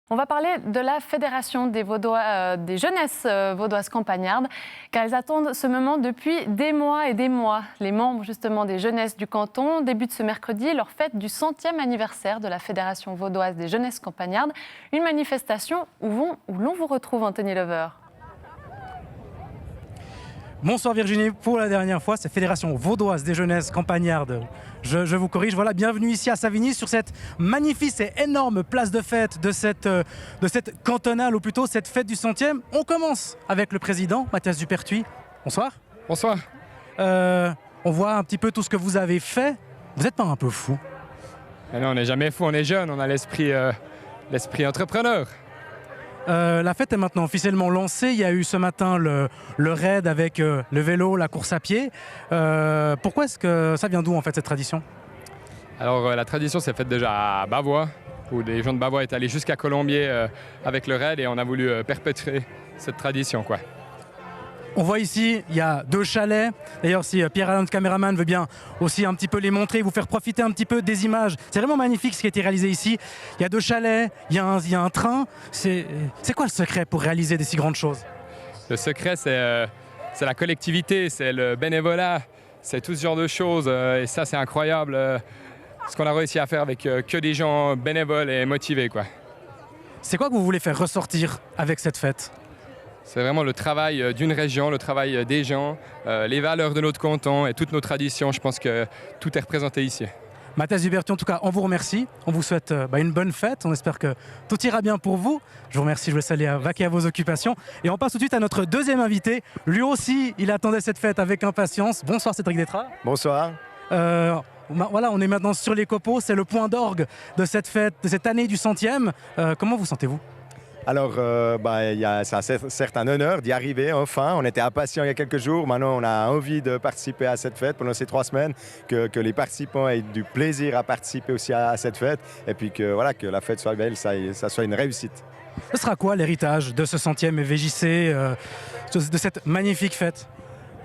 On va parler de la Fédération des des jeunesses vaudoises campagnardes, car elles attendent ce moment depuis des mois et des mois. Les membres justement des jeunesses du canton débutent ce mercredi leur fête du 100e anniversaire de la Fédération vaudoise des jeunesses campagnardes, une manifestation où l'on vous retrouve, Anthony Lover. Bonsoir Virginie, pour la dernière fois, c'est Fédération vaudoise des jeunesses campagnardes. Je vous corrige, voilà, bienvenue ici à Savigny sur cette magnifique et énorme place de fête de cette cantonale, ou plutôt cette fête du 100e. On commence avec le président, Mathias Dupertuis. Bonsoir. Bonsoir. On voit un petit peu tout ce que vous avez fait. Vous n'êtes pas un peu fou? Non, on n'est jamais fou, on est jeune, on a l'esprit entrepreneur. La fête est maintenant officiellement lancée. Il y a eu ce matin le raid avec le vélo, la course à pied. Pourquoi est-ce que ça vient d'où en fait cette tradition? Alors la tradition s'est faite déjà à Bavois, où des gens de Bavois étaient allés jusqu'à Colombier avec le raid et on a voulu perpétrer cette tradition, quoi. On voit ici, il y a 2 chalets. D'ailleurs, si Pierre-Alain, le caméraman, veut bien aussi un petit peu les montrer, vous faire profiter un petit peu des images. C'est vraiment magnifique ce qui a été réalisé ici. Il y a 2 chalets, il y a un train. C'est quoi le secret pour réaliser des si grandes choses? Le secret, c'est la collectivité, c'est le bénévolat, c'est tout ce genre de choses. Et ça, c'est incroyable ce qu'on a réussi à faire avec que des gens bénévoles et motivés, quoi. C'est quoi que vous voulez faire ressortir avec cette fête? C'est vraiment le travail d'une région, le travail des gens, les valeurs de notre canton et toutes nos traditions. Je pense que tout est représenté ici. Mathias Dupertuis, en tout cas, on vous remercie. On vous souhaite une bonne fête. On espère que tout ira bien pour vous. Je vous remercie, je vous laisse aller vaquer à vos occupations. Et on passe tout de suite à notre deuxième invité. Lui aussi, il attendait cette fête avec impatience. Bonsoir Cédric Détraz. Bonsoir. Voilà, on est maintenant sur les copeaux. C'est le point d'orgue de cette fête, de cette année du 100e. Comment vous sentez-vous? Alors, c'est certes un honneur d'y arriver enfin. On était impatients il y a quelques jours. Maintenant, on a envie de participer à cette fête pendant ces 3 semaines, que les participants aient du plaisir à participer aussi à cette fête, et puis que la fête soit belle, ça soit une réussite. Ce sera quoi l'héritage de ce 100e VJC, de cette magnifique fête?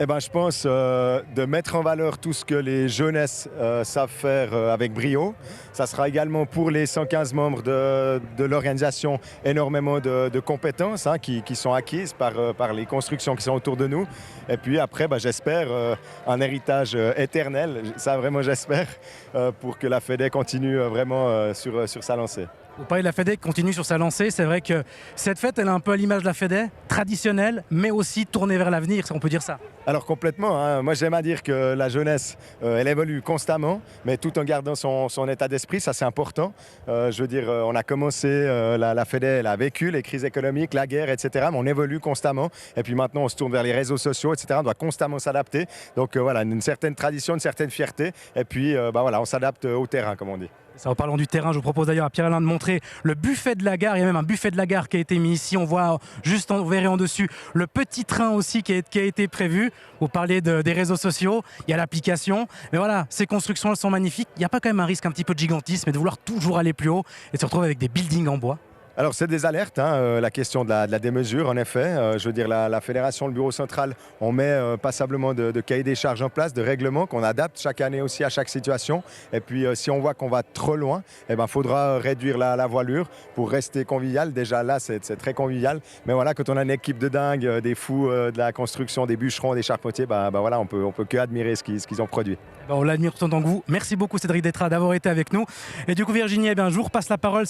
Eh ben, je pense de mettre en valeur tout ce que les jeunesses savent faire avec brio. Ça sera également pour les 115 membres de l'organisation énormément de compétences qui sont acquises par les constructions qui sont autour de nous. Et puis après, j'espère un héritage éternel, ça vraiment j'espère, pour que la Fédé continue vraiment sur sa lancée. Vous parlez de la Fédé qui continue sur sa lancée. C'est vrai que cette fête, elle est un peu à l'image de la Fédé, traditionnelle, mais aussi tournée vers l'avenir, on peut dire ça. Alors complètement, hein. Moi j'aime à dire que la jeunesse, elle évolue constamment, mais tout en gardant son état d'esprit, ça c'est important. Je veux dire, on a commencé, la Fédé, elle a vécu les crises économiques, la guerre, etc. Mais on évolue constamment. Et puis maintenant, on se tourne vers les réseaux sociaux, etc. On doit constamment s'adapter. Donc voilà, une certaine tradition, une certaine fierté. Et puis on s'adapte au terrain, comme on dit. Ça, en parlant du terrain, je vous propose d'ailleurs à Pierre-Alain de montrer le buffet de la gare. Il y a même un buffet de la gare qui a été mis ici. On voit juste, vous verrez en dessus, le petit train aussi qui a été prévu. Vous parlez des réseaux sociaux, il y a l'application. Mais voilà, ces constructions, elles sont magnifiques. Il n'y a pas quand même un risque un petit peu de gigantisme et de vouloir toujours aller plus haut et de se retrouver avec des buildings en bois? Alors c'est des alertes, la question de la démesure en effet. Je veux dire, la fédération, le bureau central, on met passablement de cahiers des charges en place, de règlements qu'on adapte chaque année aussi à chaque situation. Et puis si on voit qu'on va trop loin, faudra réduire la voilure pour rester convivial. Déjà là, c'est très convivial. Mais voilà, quand on a une équipe de dingue, des fous de la construction, des bûcherons, des charpentiers, on peut que admirer ce qu'ils ont produit. On l'admire autant que vous. Merci beaucoup Cédric Détraz d'avoir été avec nous. Et du coup Virginie, je vous repasse la parole.